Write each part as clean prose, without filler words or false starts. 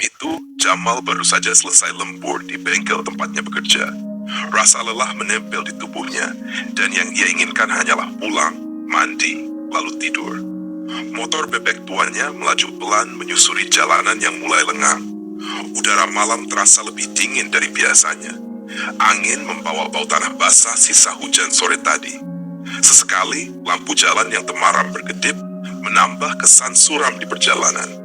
itu, Jamal baru saja selesai lembur di bengkel tempatnya bekerja. Rasa lelah menempel di tubuhnya, dan yang ia inginkan hanyalah pulang, mandi, lalu tidur. Motor bebek tuanya melaju pelan menyusuri jalanan yang mulai lengang. Udara malam terasa lebih dingin dari biasanya. Angin membawa bau tanah basah sisa hujan sore tadi. Sesekali, lampu jalan yang temaram berkedip menambah kesan suram di perjalanan.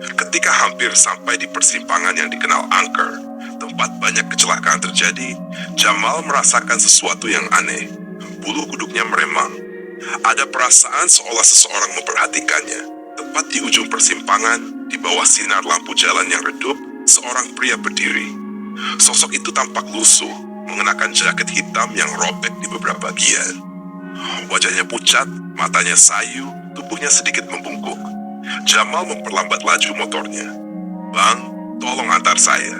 Ketika hampir sampai di persimpangan yang dikenal angker, tempat banyak kecelakaan terjadi, Jamal merasakan sesuatu yang aneh. Bulu kuduknya meremang. Ada perasaan seolah seseorang memperhatikannya. Tepat di ujung persimpangan, di bawah sinar lampu jalan yang redup, seorang pria berdiri. Sosok itu tampak lusuh, mengenakan jaket hitam yang robek di beberapa bagian. Wajahnya pucat, matanya sayu, tubuhnya sedikit membungkuk. Jamal memperlambat laju motornya. "Bang, tolong antar saya."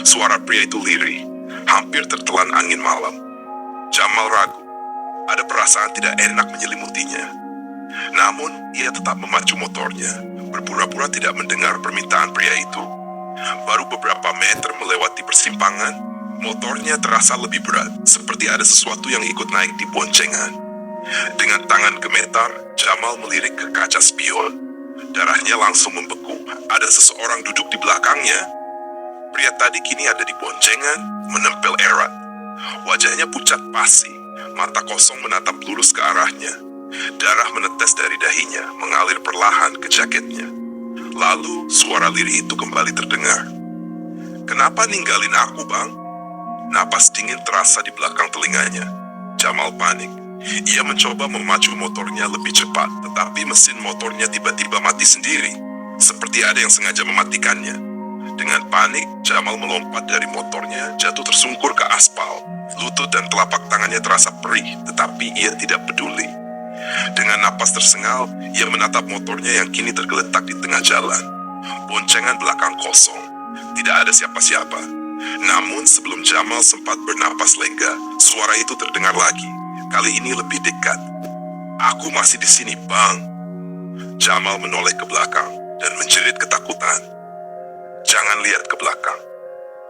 Suara pria itu lirih, hampir tertelan angin malam. Jamal ragu. Ada perasaan tidak enak menyelimutinya. Namun, ia tetap memacu motornya, berpura-pura tidak mendengar permintaan pria itu. Baru beberapa meter melewati persimpangan, motornya terasa lebih berat, seperti ada sesuatu yang ikut naik di boncengan. Dengan tangan gemetar, Jamal melirik ke kaca spion. Darahnya langsung membeku. Ada seseorang duduk di belakangnya. Pria tadi kini ada di boncengan, menempel erat. Wajahnya pucat pasi, mata kosong menatap lurus ke arahnya. Darah menetes dari dahinya, mengalir perlahan ke jaketnya. Lalu, suara lirih itu kembali terdengar. "Kenapa ninggalin aku, Bang?" Napas dingin terasa di belakang telinganya. Jamal panik. Ia mencoba memacu motornya lebih cepat, tetapi mesin motornya tiba-tiba mati sendiri, seperti ada yang sengaja mematikannya. Dengan panik, Jamal melompat dari motornya, jatuh tersungkur ke aspal. Lutut dan telapak tangannya terasa perih, tetapi ia tidak peduli. Dengan napas tersengal, ia menatap motornya yang kini tergeletak di tengah jalan. Boncengan belakang kosong, tidak ada siapa-siapa. Namun sebelum Jamal sempat bernapas lega, suara itu terdengar lagi. Kali ini lebih dekat. "Aku masih di sini, Bang." Jamal menoleh ke belakang dan menjerit ketakutan. "Jangan lihat ke belakang."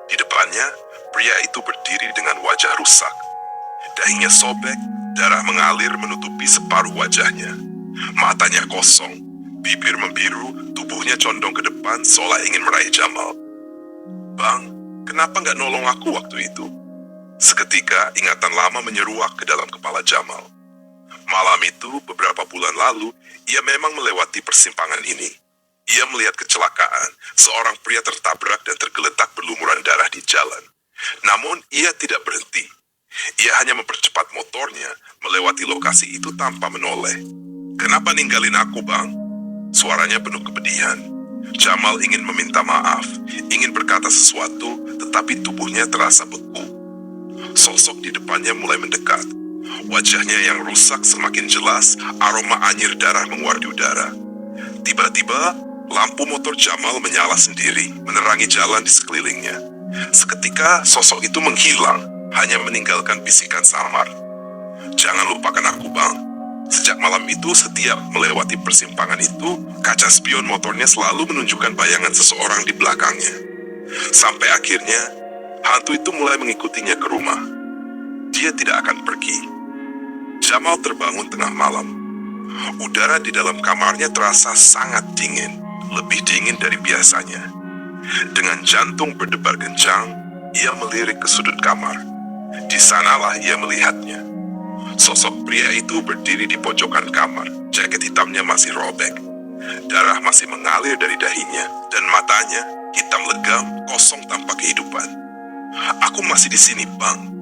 Di depannya, pria itu berdiri dengan wajah rusak. Dahinya sobek, darah mengalir menutupi separuh wajahnya. Matanya kosong, bibir membiru, tubuhnya condong ke depan seolah ingin meraih Jamal. "Bang, kenapa nggak nolong aku waktu itu?" Seketika, ingatan lama menyeruak ke dalam kepala Jamal. Malam itu, beberapa bulan lalu, ia memang melewati persimpangan ini. Ia melihat kecelakaan, seorang pria tertabrak dan tergeletak berlumuran darah di jalan. Namun, ia tidak berhenti. Ia hanya mempercepat motornya, melewati lokasi itu tanpa menoleh. "Kenapa ninggalin aku, Bang?" Suaranya penuh kepedihan. Jamal ingin meminta maaf, ingin berkata sesuatu, tetapi tubuhnya terasa beku. Sosok di depannya mulai mendekat. Wajahnya yang rusak semakin jelas, aroma anyir darah menguar di udara. Tiba-tiba, lampu motor Jamal menyala sendiri, menerangi jalan di sekelilingnya. Seketika, sosok itu menghilang, hanya meninggalkan bisikan samar. "Jangan lupakan aku, Bang." Sejak malam itu, setiap melewati persimpangan itu, kaca spion motornya selalu menunjukkan bayangan seseorang di belakangnya. Sampai akhirnya, hantu itu mulai mengikutinya ke rumah. Dia tidak akan pergi. Jamal terbangun tengah malam. Udara di dalam kamarnya terasa sangat dingin, lebih dingin dari biasanya. Dengan jantung berdebar kencang, ia melirik ke sudut kamar. Di sanalah ia melihatnya. Sosok pria itu berdiri di pojokan kamar, jaket hitamnya masih robek. Darah masih mengalir dari dahinya, dan matanya, hitam legam, kosong tanpa kehidupan. "Aku masih di sini, Bang."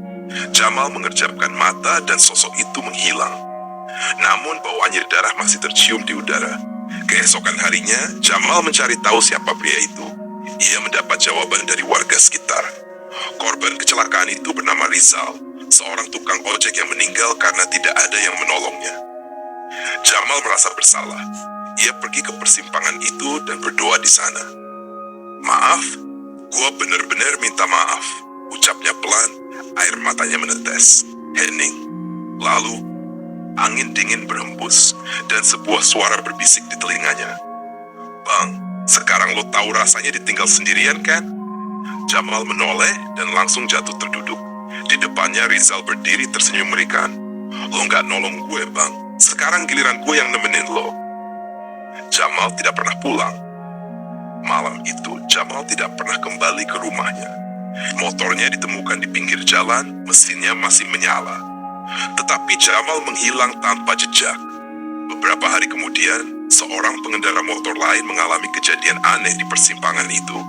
Jamal mengerjapkan mata dan sosok itu menghilang. Namun bau anyir darah masih tercium di udara. Keesokan harinya, Jamal mencari tahu siapa pria itu. Ia mendapat jawaban dari warga sekitar. Korban kecelakaan itu bernama Rizal, seorang tukang ojek yang meninggal karena tidak ada yang menolongnya. Jamal merasa bersalah. Ia pergi ke persimpangan itu dan berdoa di sana. "Maaf, gua benar-benar minta maaf." Ucapnya pelan, air matanya menetes, hening. Lalu, angin dingin berhembus, dan sebuah suara berbisik di telinganya. "Bang, Sekarang lo tahu rasanya ditinggal sendirian kan? Jamal menoleh dan langsung jatuh terduduk. Di depannya Rizal berdiri tersenyum mengerikan. Lo nggak nolong gue bang, sekarang giliran gue yang nemenin lo. Jamal tidak pernah pulang. Malam itu Jamal tidak pernah kembali ke rumahnya. Motornya ditemukan di pinggir jalan, mesinnya masih menyala. Tetapi Jamal menghilang tanpa jejak. Beberapa hari kemudian, seorang pengendara motor lain mengalami kejadian aneh di persimpangan itu.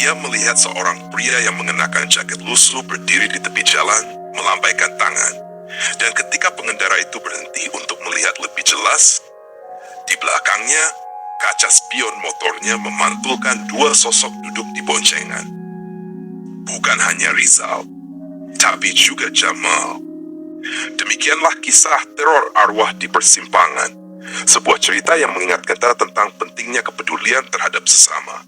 Ia melihat seorang pria yang mengenakan jaket lusuh berdiri di tepi jalan, melambaikan tangan. Dan ketika pengendara itu berhenti untuk melihat lebih jelas, di belakangnya, kaca spion motornya memantulkan dua sosok duduk di boncengan. Bukan hanya Rizal, tapi juga Jamal. Demikianlah kisah teror arwah di persimpangan. Sebuah cerita yang mengingatkan kita tentang pentingnya kepedulian terhadap sesama.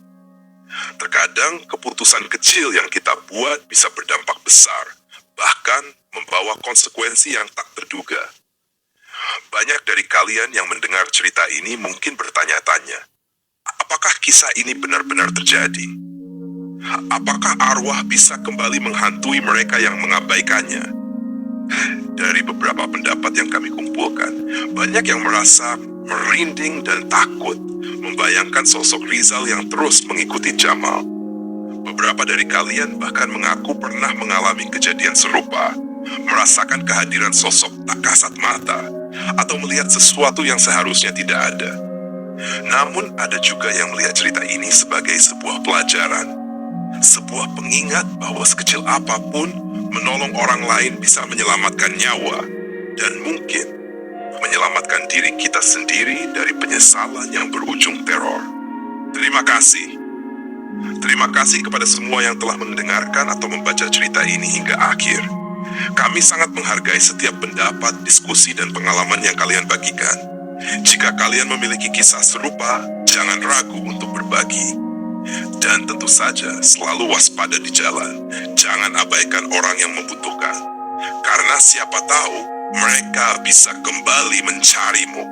Terkadang keputusan kecil yang kita buat bisa berdampak besar, bahkan membawa konsekuensi yang tak terduga. Banyak dari kalian yang mendengar cerita ini mungkin bertanya-tanya, apakah kisah ini benar-benar terjadi? Apakah arwah bisa kembali menghantui mereka yang mengabaikannya? Dari beberapa pendapat yang kami kumpulkan, banyak yang merasa merinding dan takut membayangkan sosok Rizal yang terus mengikuti Jamal. Beberapa dari kalian bahkan mengaku pernah mengalami kejadian serupa, merasakan kehadiran sosok tak kasat mata, atau melihat sesuatu yang seharusnya tidak ada. Namun ada juga yang melihat cerita ini sebagai sebuah pelajaran, sebuah pengingat bahwa sekecil apapun, menolong orang lain bisa menyelamatkan nyawa, dan mungkin menyelamatkan diri kita sendiri dari penyesalan yang berujung teror. Terima kasih. Terima kasih kepada semua yang telah mendengarkan atau membaca cerita ini hingga akhir. Kami sangat menghargai setiap pendapat, diskusi, dan pengalaman yang kalian bagikan. Jika kalian memiliki kisah serupa, jangan ragu untuk berbagi. Dan tentu saja selalu waspada di jalan. Jangan abaikan orang yang membutuhkan. Karena siapa tahu mereka bisa kembali mencarimu.